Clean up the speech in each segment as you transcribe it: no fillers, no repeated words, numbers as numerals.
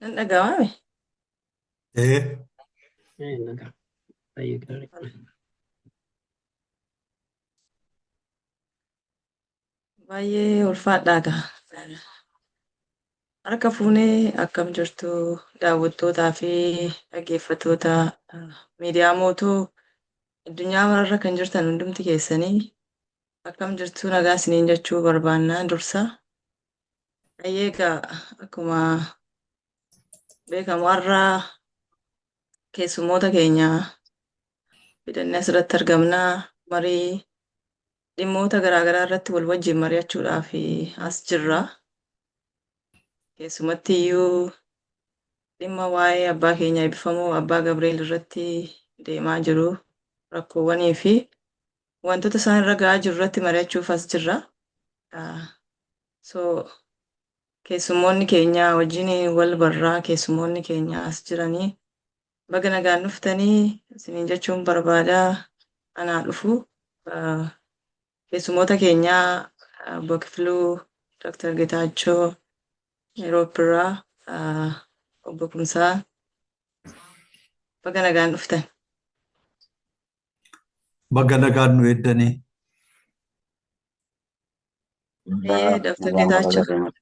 Nan dhaga'ame. Eh, Nagaa baay'ee gaarii. Baay'ee ulfaadhaa ga'a. Harka fuunee akkam jirtu daawwattootaa fi dhaggeeffattoota miidiyaa mootuu addunyaa mararra kan jirtan hundumti keessanii akkam jirtu nagaa isiniin jechuu barbaannaa dursa. Baay'ee ga'a akkuma beekamu har'a keessummoota keenya fidannee asirratti argamnaa marii dhimmoota garaagaraa irratti wal wajjin mari'achuudhaaf as jirra. Keessumatti iyyuu dhimma waa'ee abbaa keenya eebbifamoo abbaa Gabreel irratti deemaa jiru rakkoowwanii fi wantoota isaan irra ga'aa jiru irratti mari'achuuf as jirra. So keessummoonni keenya wajjin wal barraa keessummoonni keenya as jiranii baga nagaan dhuftanii isiniin jechuun barbaada anaa dhufu. Keessummoota keenyaa obbo Kifiluu, Dr. Getaachoo, yeroo biraa obbo Kumsaa baga nagaan dhuftan. baga nagaan nu eeddanii. Dr. Getaachoo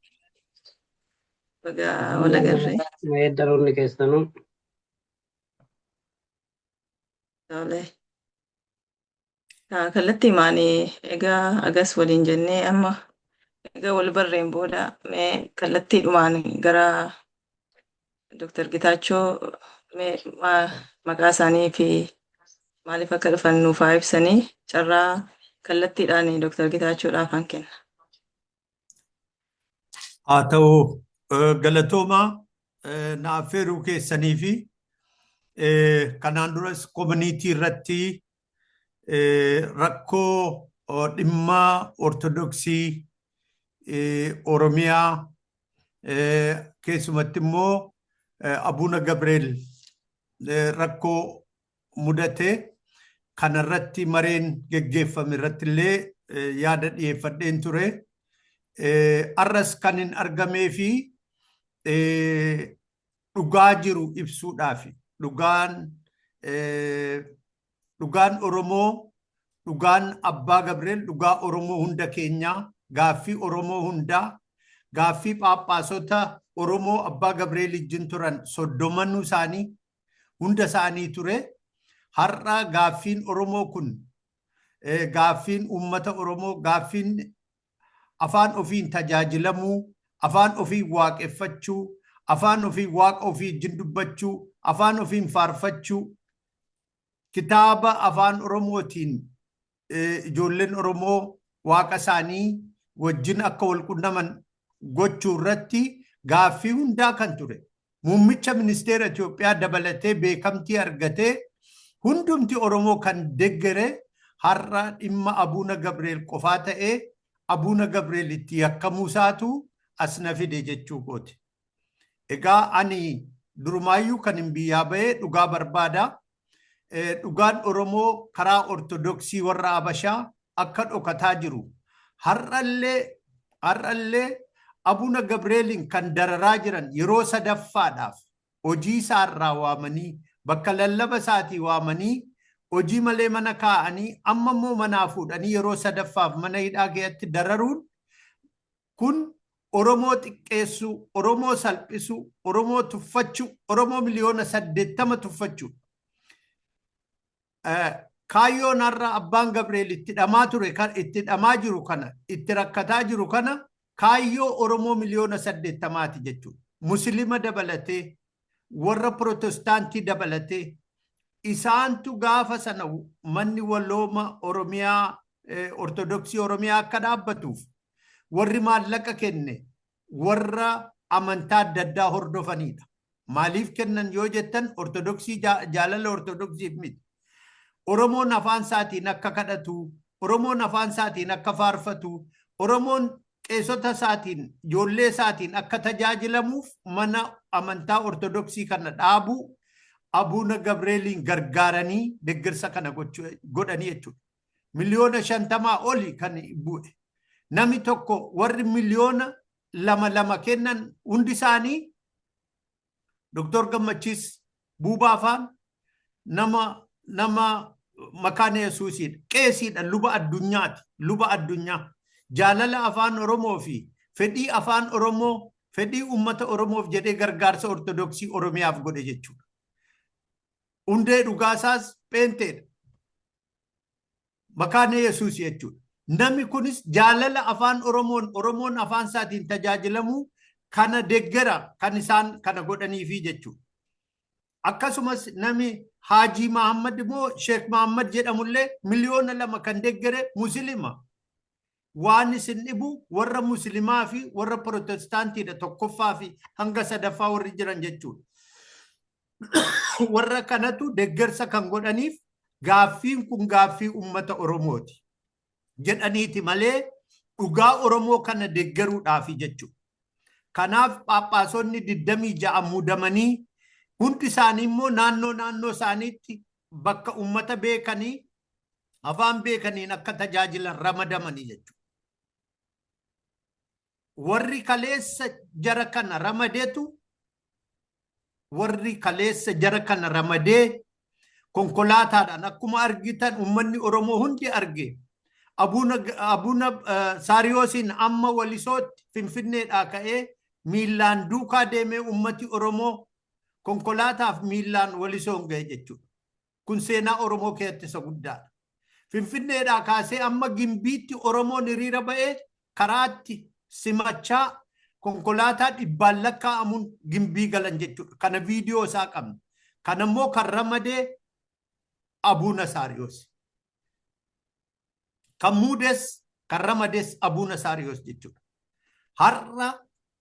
baga wal agarree. Daroonni keessanuu Tole. Kallattii maanii egaa agas waliin jennee amma egaa wal barreen booda mee kallattiidhumaan gara Dr. Getaachoo mee maqaa isaanii fi maaliif akka dhufan nuuf haa ibsanii carraa kallattiidhaan Dr. Getaachoodhaaf han kenna. Haa ta'u galatoomaa na affeeruu keessanii fi kanaan duras koominiitii irratti rakkoo dhimma ortodoksii Oromiyaa keessumatti immoo Abuuna Gabreel rakkoo mudate kanarratti mareen geggeeffame irratti illee yaada dhiyeeffadheen ture. Arras kan hin argamee fi dhugaa jiru ibsuudhaafi dhugaan Oromoo dhugaan Abbaa Gabreel dhugaa Oromoo hunda keenyaa gaaffii Oromoo hundaa gaaffii Phaaphaasota Oromoo Abbaa Gabreel wajjin turan 30 isaanii hunda isaanii ture. Har'a gaaffiin Oromoo kun gaaffiin uummata Oromoo gaaffiin afaan ofiin tajaajilamuu afaan ofiin waaqeffachuu afaan ofiin waaqa ofii wajjin dubbachuu afaan ofiin faarfachuu kitaaba afaan Oromootiin ijoolleen Oromoo waaqa isaanii wajjin akka wal qunnaman gochuu irratti gaaffii hundaa kan ture. Muummicha ministeera Itoophiyaa dabalatee beekamtii argatee hundumti Oromoo kan deggere har'a dhimma Abuuna Gabreel qofaa ta'ee Abuuna Gabreel itti yakkamuu isaatu as na fide jechuu kooti. Egaa ani durumaayyuu kan hin biyyaa bahee dhugaa barbaada. Dhugaan Oromoo karaa ortodoksii warra Habashaa akka dhokataa jiru. Har'allee Abuuna Gabreelin kan dararaa jiran yeroo sadaffaadhaaf hojii isaarraa waamanii bakka lallaba isaatii waamanii hojii malee mana kaa'anii amma immoo manaa fuudhanii yeroo sadaffaaf mana hidhaa keessatti dararuun kun Oromoo xiqqeessuu, Oromoo salphisuu, Oromoo tuffachuu, Oromoo miliyoona 80 tuffachuu. Kaayyoon har'a Abbaan Gabreel itti dhamaa ture itti dhamaa jiru kana itti rakkataa jiru kana kaayyoo Oromoo miliyoona 80ti jechuudha. Muslima dabalatee warra Pirotestaantii dabalatee isaantu gaafa sana manni wallooma Oromiyaa Ortodoksii Oromiyaa akka dhaabbatuuf warri maallaqa kenne warra amantaa adda addaa hordofanidha. Maaliif kennan yoo jettan Ortodoksii jaalala Ortodoksiif miti. Oromoon afaan isaatiin akka kadhatu, Oromoon afaan isaatiin akka faarfatu, Oromoon qeessota isaatiin ijoollee isaatiin akka tajaajilamuuf mana amantaa Ortodoksii kana dhaabu Abuuna Gabreeliin gargaaranii deeggarsa kana godhanii jechuudha. Miliyoona 50 oli kan bu'e. Namni tokko warri miliyoona 2 kennan hundi isaanii Dr. Gammachis Buubaafaan nama makaana Yesuusiidha. Qeesiidha, luba addunyaati, luba addunyaa. Jaalala afaan Oromoo fi fedhii afaan Oromoo, fedhii uummata Oromoof jedhee gargaarsa Ortodoksii Oromiyaaf godhe jechuudha. Hundee dhugaasaas Pheenteedha. Makaana Yesuus jechuudha. Namni kunis jaalala afaan Oromoon afaan isaatiin tajaajilamuu kana deggera kan isaan kana godhaniifi jechuudha. Akkasumas nami Haji Muhammad immoo Sheekh Muhammad jedhamullee miliyoona 2 kan deggere Muslima. Waan isin dhibu warra Muslimaa fi warra Protestaantiidha, tokkoffaa fi hanga sadaffaa warri jiran jechuudha. Warra kanatu deggersa kan godhaniif gaaffiin kun gaaffii uummata Oromooti jedhaniiti malee dhugaa Oromoo kana deggeruudhaafi jechuudha. Kanaaf Phaaphaasonni 26 muudamanii hundi isaanii immoo naannoo isaaniitti bakka uummata beekanii afaan beekaniin akka tajaajilan ramadamanii jechuudha. Warri kaleessa jara kana ramadeetu warri kaleessa jara kana ramadee konkolaataadhaan akkuma argitan uummanni Oromoo hundi arge. Abuna Saariyoosiin amma Walisootti Finfinneedhaa ka'ee miillaan duukaa deemee ummati Oromoo konkolaataaf miillaan Walisoon ga'e jechuudha. Kun seenaa Oromoo keessatti isa guddaadha. Finfinneedhaa kaasee amma Gimbiitti Oromoon hiriira ba'ee karaatti simachaa konkolaataa 100 lakkaa'amuun Gimbii galan jechuudha. Kana viidiyoo isaa qabna. Kanammoo kan ramadee Abuna Saariyoos. Kan muudes kan ramades Abuna Saariyoos jechuudha. Har'a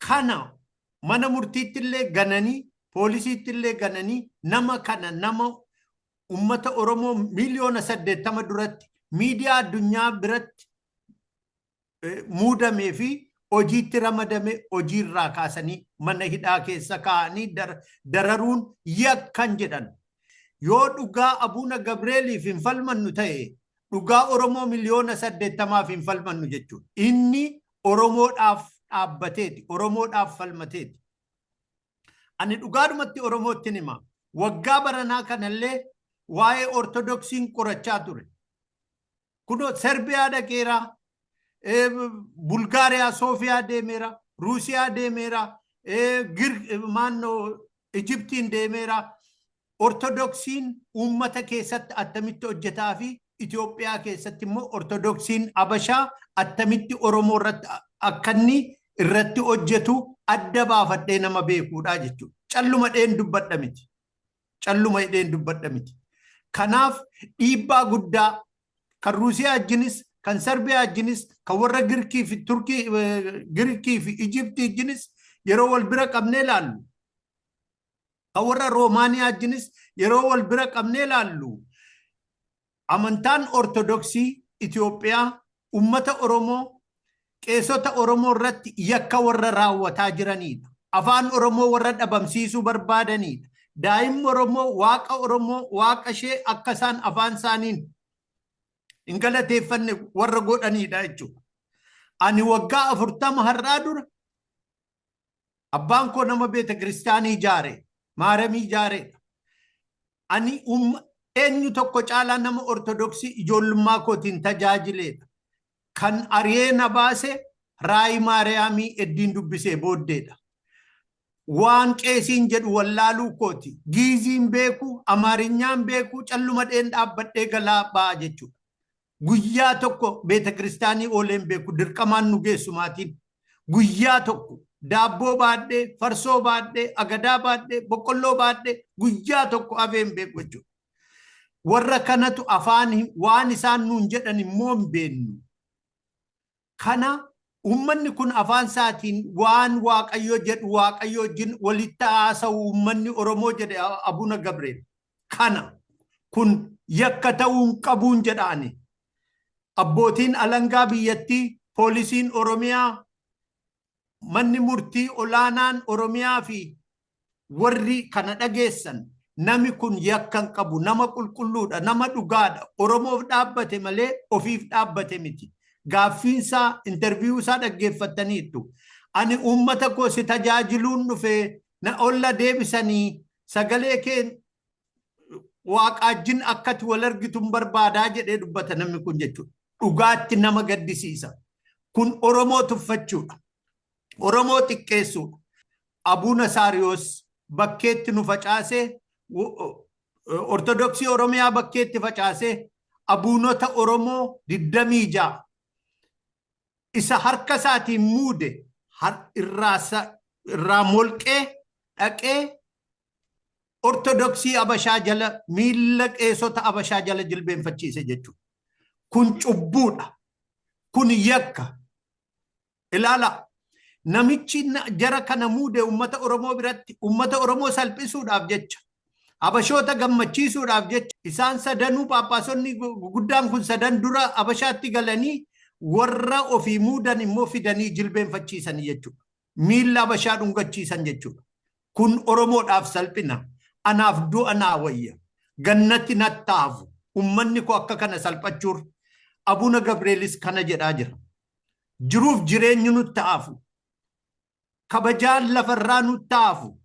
kana mana murtiittillee gananii, poolisiittillee gananii nama kana nama ummata Oromoo miliyoona 80 duratti miidiyaa addunyaa biratti muudamee fi hojiitti ramadame hojiirraa kaasanii mana hidhaa keessa kaa'anii dararuun yakkan jedhan. Yoo dhugaa Abuna Gabreeliif hin falmannu ta'e dhugaa Oromoo miliyoona 80 hin falmannu jechuudha. Inni Oromoodhaaf dhaabbateeti, Oromoodhaaf falmateeti. Ani dhugaadhumatti Oromootti hima. Waggaa baranaa kanallee waa'ee Ortodoksiin qorachaa ture. Kunoo Serbiyaa dhaqeera, Bulgaariyaa Soofiyaa deemeera, Ruusiyaa deemeera, Ijiptiin deemeera. Ortodoksiin uummata keessatti attamitti hojjetaa fi Itoophiyaa keessatti immoo Ortodoksiin Abashaa attamitti Oromoo irratti akka inni irratti hojjetu adda baafadhee nama beekuudha jechuudha. Calluma dheen dubbadha miti. Calluma dheen dubbadha miti. Kanaaf dhiibbaa guddaa kan Ruusiyaa wajjinis, kan Serbiyaa wajjinis, kan warra Girkii fi Turkii, Girkii fi Ijiptii wajjinis yeroo wal bira qabnee ilaallu. Kan warra Roomaaniyaa wajjinis yeroo wal bira qabnee ilaallu. Amantaan Ortodoksii Itoophiyaa ummata Oromoo qeessota Oromoo irratti yakka warra raawwataa jiranidha. Afaan Oromoo warra dhabamsiisuu barbaadanidha. Daa'imni Oromoo waaqa ishee akka isaan afaan isaaniin hin galateeffanne warra godhanidha jechuudha. Ani waggaa 40 har'aa dura abbaan koo nama beeta kiristaanii ijaare, maaramii ijaareedha. Ani eenyu tokko caalaa nama Ortodoksii ijoollummaa kootiin tajaajileedha. Kan ari'ee na baase Raayii Maariyaamii eddiin dubbisee booddeedha. Waan qeesiin jedhu wallaaluu kooti. Giiziin beeku, Amaarinyaan beeku, calluma dheen dhaabbadhee galaa ba'a jechuudha. Guyyaa tokko beeta kiristaanii ooleen beeku dirqamaan nu geessu maatiin. Guyyaa tokko daabboo baadhee, farsoo baadhee, agadaa baadhee, boqqolloo baadhee guyyaa tokko afeen beeku jechuudha. Warra kanatu afaan waan isaan nuun jedhan immoo hin beennu. Kana ummanni kun afaan isaatiin waan Waaqayyo jedhu Waaqayyo wajjin walitti haasa'u ummanni Oromoo jedhe Abuna Gabreel. Kana kun yakka ta'uun qabuun jedhaani. Abbootiin alangaa biyyattii, poolisiin Oromiyaa, manni murtii olaanaan Oromiyaa fi warri kana dhageessan nami kun yakkan qabu, nama qulqulluudha, nama dhugaadha. Oromoof dhaabbate malee ofiif dhaabbate miti. Gaaffiinsaa, interviiyuu isaa dhaggeeffataniitu. Ani uummata koo si tajaajiluun dhufe na olla deebisanii sagalee kee waaqaajjin akkati wal argituun barbaadaa jedhee dubbata namni kun jechuudha. Dhugaatti nama gaddisiisa. Kun Oromoo tuffachuudha. Oromoo xiqqeessuudha. Abuuna Saariyoos bakkeetti nu facaasee Ortodoksii Oromiyaa bakkeetti facaasee abuunota Oromoo 26 isa harka isaatiin muude irraa molqee dhaqee Ortodoksii Abashaa jala miilla qeesota Abashaa jala jilbeenfachiise jechuudha. Kun cubbuudha. Kun yakka. Ilaala. Namichi jara kana muude ummata Oromoo biratti ummata Oromoo salphisuudhaaf jecha Abashoota gammachiisuudhaaf jecha isaan sadanuu paappaasonni guddaan kun sadan dura Abashaatti galanii warra ofii muudan immoo fidanii jilbeenfachiisan jechuudha. Miilla Abashaa dhungachiisan jechuudha. Kun Oromoodhaaf salphina. Anaaf du'a naa wayya. Gannatti nattaafu. Ummanni ko akka kana salphachuur Abuuna Gabreelis kana jedhaa jira. Jiruuf jireenyi nutti haafu. Kabajaan lafarraa nutti haafu.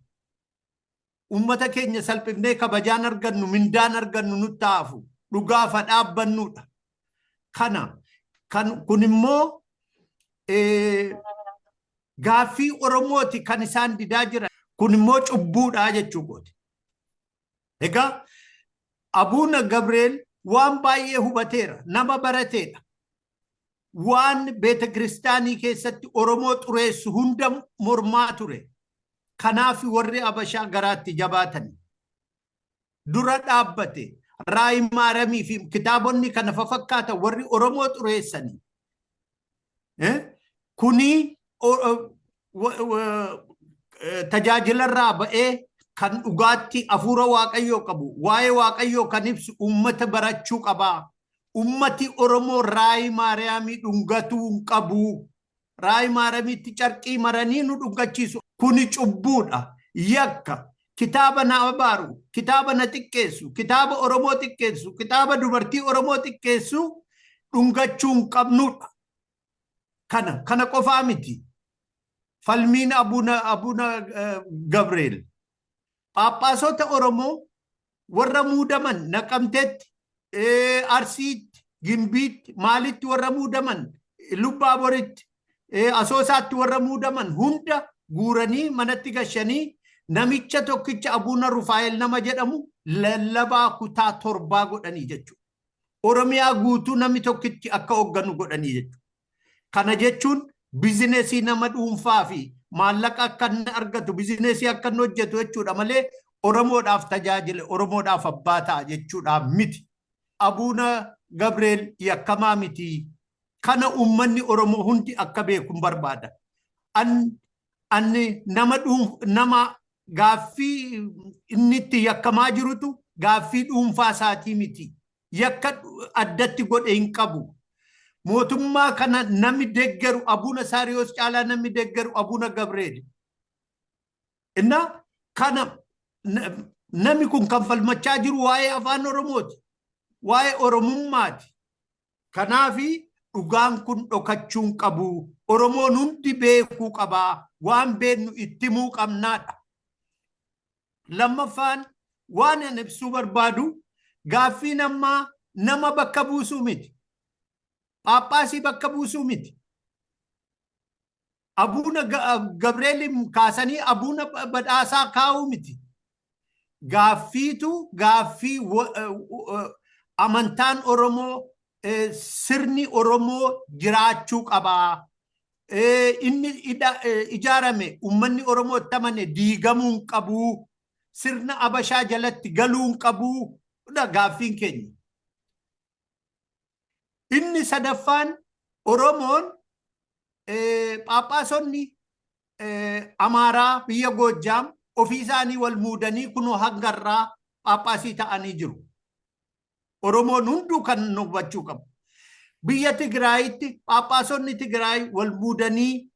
Ummata keenya salphifnee kabajaan argannu mindaan argannu nutti haafu. Dhugaafa dhaabbannuudha. Kun immoo gaaffii Oromooti kan isaan didaa jiran. Kun immoo cubbuudhaa jechuudha. Egaa Abuuna Gabreel waan baay'ee hubateera. Nama barateedha. Waan beeta kiristaanii keessatti Oromoo xureessu hunda mormaa ture. Kanaaf warri Abashaa garaatti jabaatan. Dura dhaabbate. Raayii Maaramii fi kitaabonni kana fakkaata warri Oromoo xureessanii. Kuni tajaajilarraa ba'ee kan dhugaatti hafuura Waaqayyoo qabu. Waa'ee Waaqayyoo kan ibsu ummata barachuu qabaa. Ummati Oromoo Raayii Maariyaamii dhungatuu hin qabu. Raayii Maaramiitti carqii maranii nu dhungachiisu. Kuni cubbuudha. Yakka. Kitaaba na abaaru. Kitaaba na xiqqeessu. Kitaaba Oromoo xiqqeessu. Kitaaba dubartii Oromoo xiqqeessu dhungachuu hin qabnudha. Kana qofaa miti. Falmiin Abuuna Gabreel. Paappaasota Oromoo warra muudaman Naqamteetti, Arsiitti, Gimbiitti, maalitti warra muudaman, Lubbaaboritti, Asoosaatti warra muudaman hunda guuranii manatti gashanii namicha tokkicha Abuuna Rufaa'el nama jedhamu lallabaa kutaa 7 godhanii jechuudha. Oromiyaa guutuu namni tokkichi akka hoogganu godhanii jechuudha. Kana jechuun bizinesii nama dhuunfaa fi maallaqa akka inni argatu bizinesii akka inni hojjetu jechuudha malee Oromoodhaaf tajaajila Oromoodhaaf abbaa ta'a jechuudha miti. Abuuna Gabreel yakkamaa miti. Kana ummanni Oromoo hundi akka beekun barbaada. Anni nama gaaffii inni itti yakkamaa jirutu gaaffii dhuunfaa isaatii miti. Yakka addatti godhe hin qabu. Mootummaa kana namni deeggaru Abuuna Saariyoos caalaa namni deeggaru Abuuna Gabreel. Inna kana namni kun kan falmachaa jiru waa'ee afaan Oromooti. Waa'ee Oromummaati. Kanaafi dhugaan kun dhokachuu hin qabu. Oromoon hundi beekuu qabaa. Waan beeknu itti himuu qabnaadha. Lammaffaan waan ani ibsuu barbaadu gaaffiin ammaa nama bakka buusuu miti. Paappaasii bakka buusuu miti. Abuuna Gabreel kaasanii Abuuna Badhaasaa kaa'uu miti. Gaaffiitu gaaffii amantaan Oromoo sirni Oromoo jiraachuu qabaa. Inni ijaarame ummanni Oromoo itti amane diigamuu hin qabu. Sirna Abashaa jalatti galuu hin qabu. Gaaffiin keenya. Inni sadaffaan Oromoon paappaasonni Amaaraa biyya Goojjaam ofii isaanii wal muudanii kunoo hangarraa paappaasii ta'anii jiru. Oromoon hunduu kan hubachuu qabu. Biyya Tigraayitti paappaasonni Tigraay wal muudanii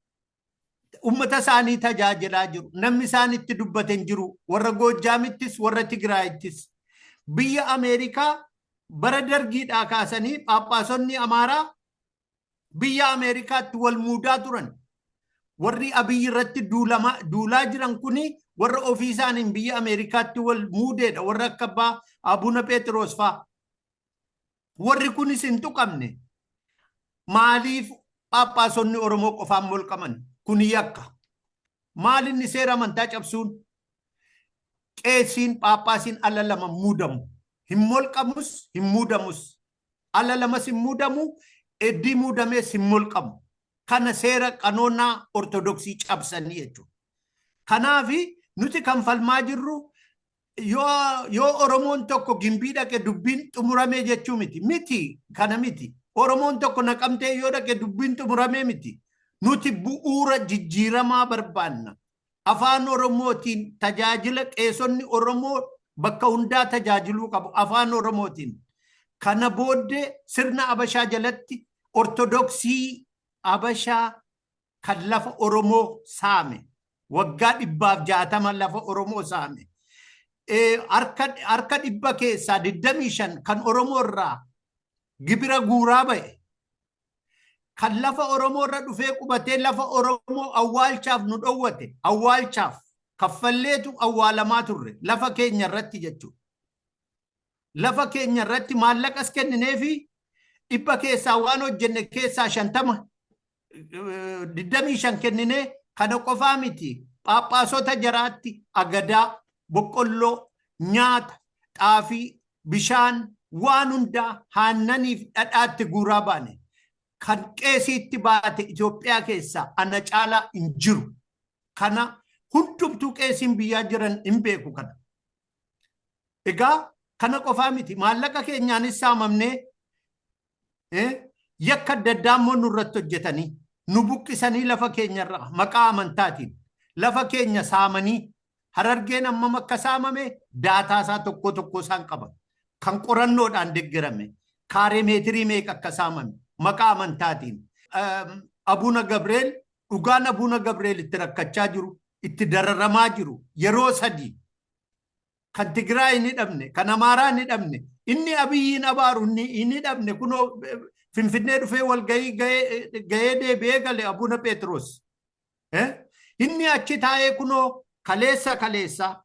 ummata isaanii tajaajilaa jiru. Namni isaanitti dubbatan jiru. Warra Goojjaamittis warra Tigraayittis. Biyya Ameerikaa bara dargiidhaa kaasanii paappaasonni Amaaraa biyya Ameerikaatti wal muudaa turan. warri Abiyyi irratti duulaa jiran kuni warra ofiisaanin biyya Ameerikaatti wal muudeedha. Warra akka abbaa Abuna Phexros faa. Warri kunis hin tuqamne. Maaliif Phaaphaasonni Oromoo qofaan molqaman? Kun yakka. Maal inni seera amantaa cabsuun? Qeesiin Phaaphaasiin ala lama muudamu. Hin molqamus, hin muudamus. Ala lamas hin muudamu, eddii muudamees hin molqamu. Kana seera qanoonaa ortodoksii cabsanii jechuudha. Kanaafi nuti kan falmaa jirru yoo Oromoon tokko Gimbii dhaqe dubbiin xumuramee jechuu miti. Miti kana miti. Oromoon tokko Naqamtee yoo dhaqe dubbiin xumuramee miti. Nuti bu'uura jijjiiramaa barbaanna. Afaan Oromootiin tajaajila qeesonni Oromoo bakka hundaa tajaajiluu qabu. Afaan Oromootiin. Kana booddee sirna Abashaa jalatti ortodoksii Abashaa kan lafa Oromoo saame. Waggaa 160 lafa Oromoo saame. Harka 100 keessaa 25 kan Oromoo irraa gibira guuraa ba'e. Kan lafa Oromoo irra dhufee qubatee lafa Oromoo awwaalchaaf nu dhowwate. Awwaalchaaf kaffalleetu awwaalamaa turre. Lafa keenya irratti jechuudha. Lafa keenya irratti maallaqas kennineefi 100 keessaa waan hojjenne keessaa 50 25 kenninee kana qofaa miti. Phaaphaasota jaraatti agadaa, boqqolloo, nyaata, xaafii, bishaan waan hundaa haannaniif dhadhaatti guuraa baane. Kan qeesiitti baate Itoophiyaa keessaa ana caalaa hin jiru. Kana hundumtuu qeesiin biyyaa jiran hin beeku kana. Egaa kana qofaa miti. Maallaqa keenyaanis saamamnee yakka adda addaa immoo nurratti hojjetanii nu buqqisanii lafa keenyarraa maqaa amantaatiin lafa keenya saamanii Harargeen ammam akka saamame daataa isaa tokko isaan qaban. Kan qorannoodhaan deeggarame kaaree meetirii meeqa akka saamame maqaa amantaatiin. Abuna Gabreel dhugaan Abuna Gabreel itti rakkachaa jiru, itti dararamaa jiru yeroo 3 kan Tigraay ni dhabne, kan Amaaraa ni dhabne, inni Abiyyiin abaaru ni dhabne. Kunoo Finfinnee dhufee wal gahee deebi'ee gale Abuna Phexros. Inni achi taa'ee kunoo kaleessa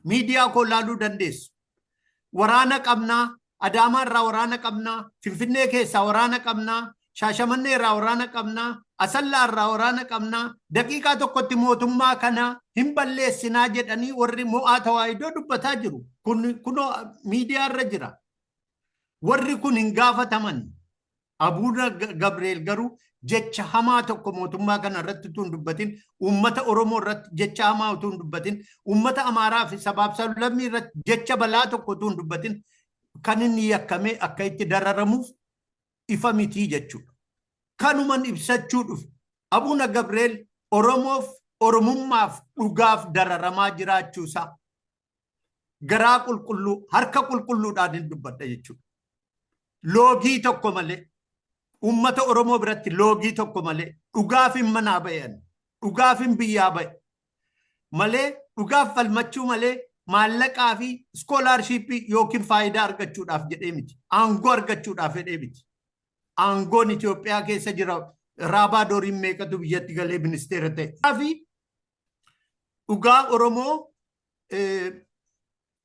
miidiyaa koo laaluu dandeessu. Waraana qabnaa, Adaamaa irraa waraana qabnaa, Finfinnee keessaa waraana qabnaa, Shaashamannee irraa waraana qabnaa, Asallaa irraa waraana qabnaa. Daqiiqaa tokkotti mootummaa kana hin balleessinaa jedhanii warri mo'aa tawaahidoo dubbataa jiru. Kunoo miidiyaa irra jira. Warri kun hin gaafataman. Abuna Gabreel garuu jecha hamaa tokko mootummaa kana irratti utuu hin dubbatin, uummata Oromoo irratti jecha hamaa utuu hin dubbatin, uummata Amaaraa fi sabaaf sablammii irratti jecha balaa tokko utuu hin dubbatin kan inni yakkamee akka itti dararamuuf ifa mitii jechuudha. Kanuman ibsachuu dhufu Abuna Gabreel Oromoof Oromummaaf dhugaaf dararamaa jiraachuusaa garaa qulqulluu harka qulqulluudhaan hin dubbadha jechuudha. Loogii tokko malee ummata Oromoo biratti loogii tokko malee dhugaaf hin manaa ba'an, dhugaaf hin biyyaa ba'e malee, dhugaaf falmachuu malee maallaqaa fi iskoolaarshiippii yookiin faayidaa argachuudhaaf jedhee miti. Aangoo argachuudhaaf jedhee miti. Aangoon Itoophiyaa keessa jira. Raabaa Dooriin meeqatu biyyatti galee ministeera ta'e. Fi dhugaa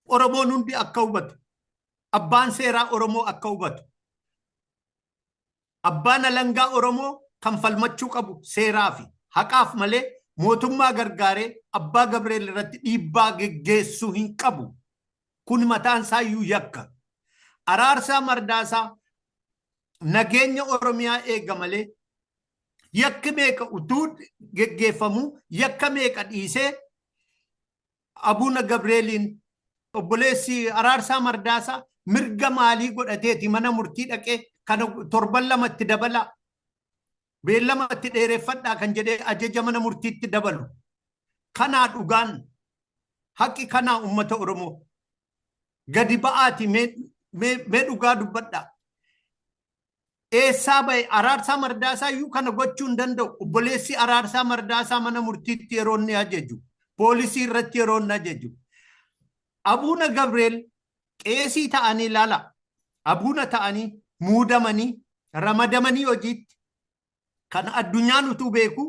Oromoon hundi akka hubatu, abbaan seeraa Oromoo akka hubatu, abbaan alangaa Oromoo kan falmachuu qabu seeraa fi haqaaf malee mootummaa gargaaree Abbaa Gabreel irratti dhiibbaa geggeessuu hin qabu. Kun mataan isaayyuu yakka. Araarsaa Mardaasaa nageenya Oromiyaa eega malee yakka meeqa utuu geggeeffamu yakka meeqa dhiisee Abuna Gabreeliin obboleessi Araarsaa Mardaasaa mirga maalii godhateeti mana murtii dhaqee kana 7 itti dabala beellama itti dheereffadhaa kan jedhee ajaja mana murtiitti dabalu. Kanaa dhugaan haqi kanaa ummata Oromoo gadi ba'aati mee dhugaa dubbadhaa. Eessaa ba'e Araarsaa Mardaasaa iyyuu kana gochuu hin danda'u. Obboleessi Araarsaa Mardaasaa mana murtiitti yeroo inni ajaju, poolisii irratti yeroo inni ajaju. Abuna Gabreel qeesii ta'anii ilaala. Abuna ta'anii muudamanii ramadamanii hojiitti kan addunyaan utuu beeku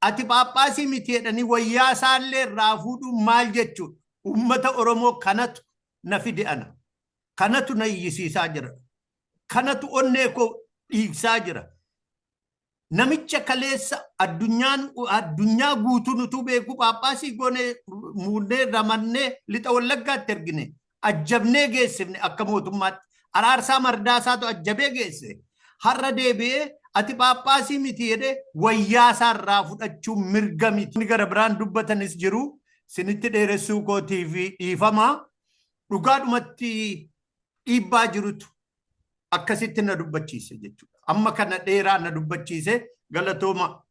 ati Phaaphaasii miti jedhanii wayyaa isaallee irraa fuudhuun maal jechuudha? Uummata Oromoo kanatu na fide ana. Kanatu na iyyisiisaa jira. Kanatu onnee koo dhiigsaa jira. Namicha kaleessa addunyaa guutuun utuu beeku Phaaphaasii goonee muudnee ramannee lixa Wallaggaatti ergine ajjabnee geessifne akka mootummaatti. Araarsaa Mardaasaatu ajjabee geesse. Har'a deebi'ee ati Phaaphaasii miti jedhee wayyaa isaarraa fudhachuun mirga miti. Gara biraan dubbatanis jiru sinitti dheeressuu kootii fi dhiifamaa dhugaadhumatti dhiibbaa jirutu akkasitti na dubbachiise jechuudha. Amma kana dheeraa na dubbachiise galatooma.